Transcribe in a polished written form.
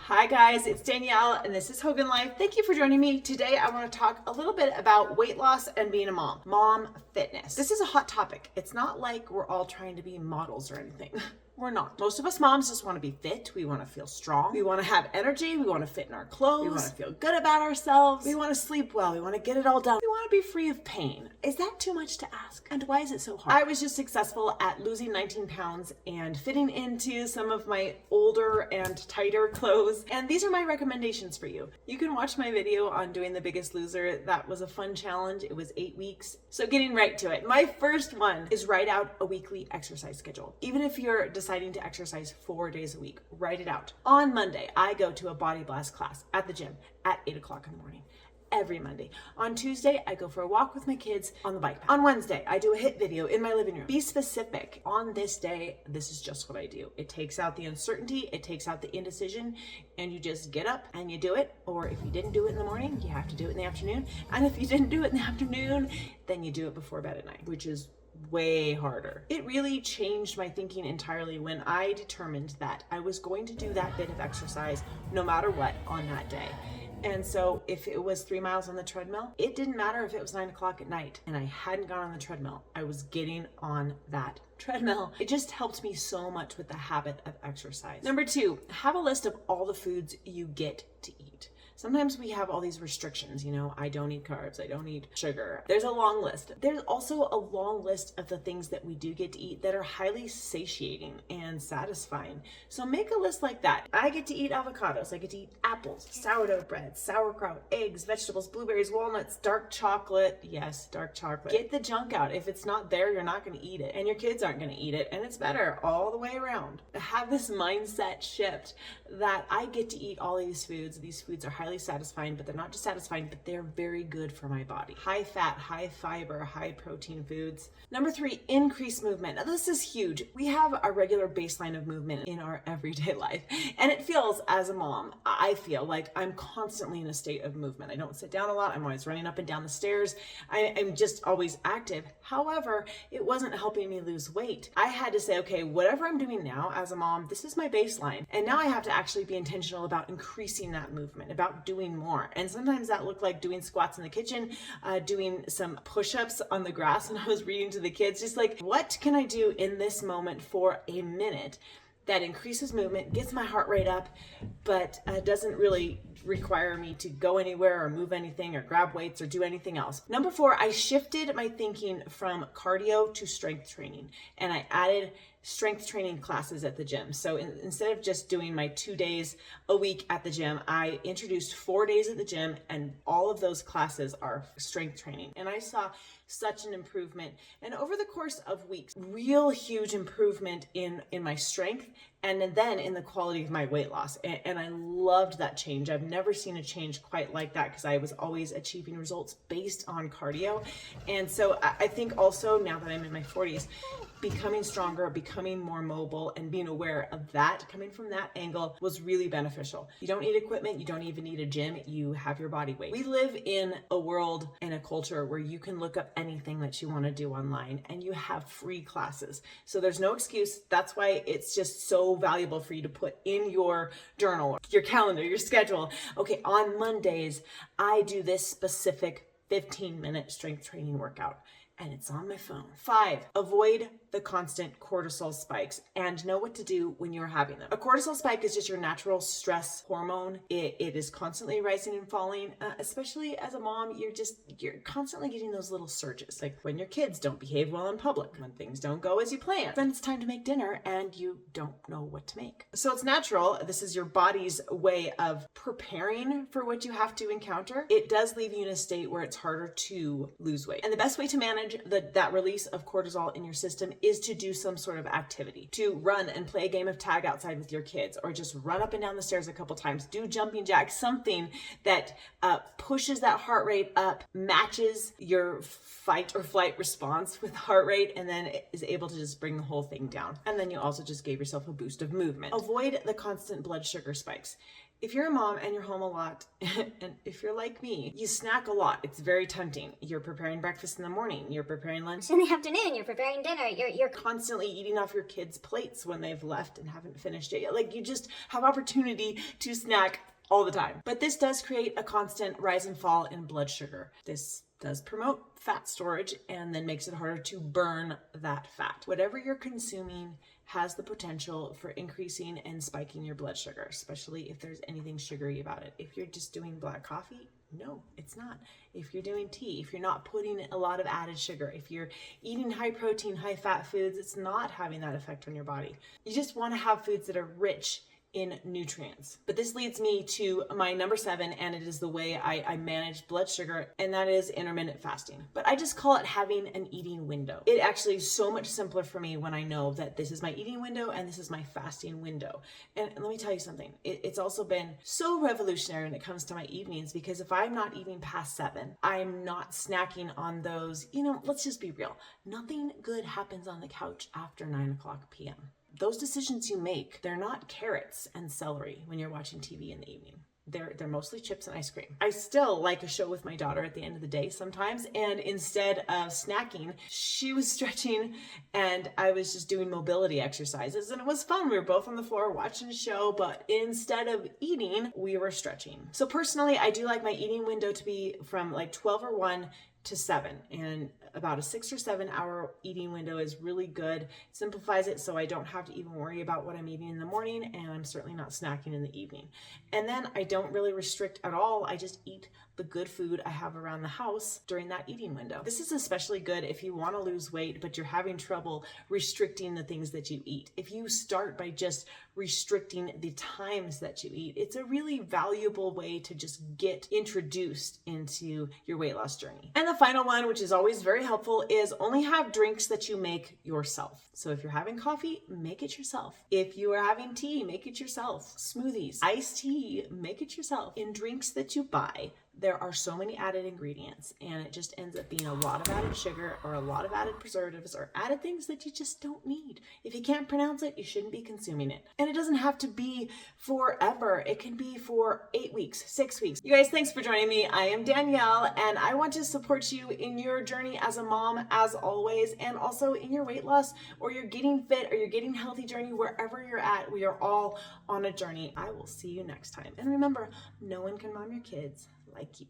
Hi guys, it's Danielle and this is Hogan Life. Thank you for joining me. Today I want to talk a little bit about weight loss and being a mom. Mom fitness. This is a hot topic. It's not like we're all trying to be models or anything. We're not. Most of us moms just want to be fit. We want to feel strong. We want to have energy. We want to fit in our clothes. We want to feel good about ourselves. We want to sleep well. We want to get it all done. We want to be free of pain. Is that too much to ask? And why is it so hard? I was just successful at losing 19 pounds and fitting into some of my older and tighter clothes. And these are my recommendations for you. You can watch my video on doing The Biggest Loser. That was a fun challenge. It was 8 weeks. So getting right to it. My first one is write out a weekly exercise schedule. Even if you're deciding to exercise 4 days a week, write it out. On Monday, I go to a body blast class at the gym at 8 o'clock in the morning. Every Monday. On Tuesday, I go for a walk with my kids on the bike path. On Wednesday, I do a HIIT video in my living room. Be specific. On this day, this is just what I do. It takes out the uncertainty, it takes out the indecision, and you just get up and you do it. Or if you didn't do it in the morning, you have to do it in the afternoon. And if you didn't do it in the afternoon, then you do it before bed at night, which is way harder. It really changed my thinking entirely when I determined that I was going to do that bit of exercise no matter what on that day. And so if it was 3 miles on the treadmill, it didn't matter if it was 9 o'clock at night and I hadn't gone on the treadmill. I was getting on that treadmill. It just helped me so much with the habit of exercise. Number 2, have a list of all the foods you get to eat. Sometimes we have all these restrictions, I don't eat carbs, I don't eat sugar. There's a long list. There's also a long list of the things that we do get to eat that are highly satiating and satisfying. So make a list like that. I get to eat avocados, I get to eat apples, sourdough bread, sauerkraut, eggs, vegetables, blueberries, walnuts, dark chocolate. Yes, dark chocolate. Get the junk out. If it's not there, you're not going to eat it, and your kids aren't going to eat it, and it's better all the way around. Have this mindset shift that I get to eat all these foods. These foods are highly satisfying, but they're not just satisfying, but they're very good for my body. High fat, high fiber, high protein foods. Number 3, increase movement. Now this is huge. We have a regular baseline of movement in our everyday life. And it feels, as a mom, I feel like I'm constantly in a state of movement. I don't sit down a lot. I'm always running up and down the stairs. I'm just always active. However, it wasn't helping me lose weight. I had to say, okay, whatever I'm doing now as a mom, this is my baseline. And now I have to actually be intentional about increasing that movement, about doing more. And sometimes that looked like doing squats in the kitchen, doing some push-ups on the grass when I was reading to the kids, just like, what can I do in this moment for a minute that increases movement, gets my heart rate up, but doesn't really require me to go anywhere or move anything or grab weights or do anything else. Number 4, I shifted my thinking from cardio to strength training, and I added strength training classes at the gym. So instead of just doing my 2 days a week at the gym, I introduced 4 days at the gym, and all of those classes are strength training. And I saw such an improvement. And over the course of weeks, real huge improvement in my strength and then in the quality of my weight loss. And I loved that change. I've never seen a change quite like that because I was always achieving results based on cardio. And so I think also now that I'm in my 40s, becoming stronger, becoming more mobile, and being aware of that, coming from that angle, was really beneficial. You don't need equipment. You don't even need a gym. You have your body weight. We live in a world and a culture where you can look up anything that you want to do online, and you have free classes. So there's no excuse. That's why it's just so valuable for you to put in your journal, your calendar, your schedule. Okay, on Mondays, I do this specific 15-minute strength training workout, and it's on my phone. 5, avoid the constant cortisol spikes and know what to do when you're having them. A cortisol spike is just your natural stress hormone. It is constantly rising and falling, especially as a mom. You're constantly getting those little surges, like when your kids don't behave well in public, when things don't go as you plan. Then it's time to make dinner and you don't know what to make. So it's natural. This is your body's way of preparing for what you have to encounter. It does leave you in a state where it's harder to lose weight. And the best way to manage that release of cortisol in your system is to do some sort of activity, to run and play a game of tag outside with your kids, or just run up and down the stairs a couple times, do jumping jacks, something that pushes that heart rate up, matches your fight or flight response with heart rate, and then is able to just bring the whole thing down. And then you also just gave yourself a boost of movement. Avoid the constant blood sugar spikes. If you're a mom and you're home a lot, and if you're like me, you snack a lot. It's very tempting. You're preparing breakfast in the morning. You're preparing lunch in the afternoon. You're preparing dinner. You're constantly eating off your kids' plates when they've left and haven't finished it yet. Like, you just have opportunity to snack all the time. But this does create a constant rise and fall in blood sugar. This does promote fat storage and then makes it harder to burn that fat. Whatever you're consuming has the potential for increasing and spiking your blood sugar, especially if there's anything sugary about it. If you're just doing black coffee, no, it's not. If you're doing tea, if you're not putting a lot of added sugar, if you're eating high protein, high fat foods, it's not having that effect on your body. You just want to have foods that are rich in nutrients. But this leads me to my number 7, and it is the way I manage blood sugar, and that is intermittent fasting. But I just call it having an eating window. It actually is so much simpler for me when I know that this is my eating window and this is my fasting window. And let me tell you something, it's also been so revolutionary when it comes to my evenings, because if I'm not eating past 7, I'm not snacking on those, let's just be real. Nothing good happens on the couch after 9:00 p.m. Those decisions you make, they're not carrots and celery when you're watching TV in the evening. They're mostly chips and ice cream. I still like a show with my daughter at the end of the day sometimes, and instead of snacking, she was stretching and I was just doing mobility exercises, and it was fun. We were both on the floor watching a show, but instead of eating, we were stretching. So personally, I do like my eating window to be from like 12 or 1 to 7, and about a 6 or 7 hour eating window is really good. Simplifies it so I don't have to even worry about what I'm eating in the morning, and I'm certainly not snacking in the evening. And then I don't really restrict at all. I just eat the good food I have around the house during that eating window. This is especially good if you want to lose weight, but you're having trouble restricting the things that you eat. If you start by just restricting the times that you eat, it's a really valuable way to just get introduced into your weight loss journey. And the final one, which is always very helpful, is only have drinks that you make yourself. So if you're having coffee, make it yourself. If you are having tea, make it yourself. Smoothies, iced tea, make it yourself. In drinks that you buy, there are so many added ingredients, and it just ends up being a lot of added sugar or a lot of added preservatives or added things that you just don't need. If you can't pronounce it, you shouldn't be consuming it. And it doesn't have to be forever. It can be for 8 weeks, 6 weeks. You guys, thanks for joining me. I am Danielle, and I want to support you in your journey as a mom, as always, and also in your weight loss or your getting fit or your getting healthy journey. Wherever you're at, we are all on a journey. I will see you next time. And remember, no one can mom your kids like you.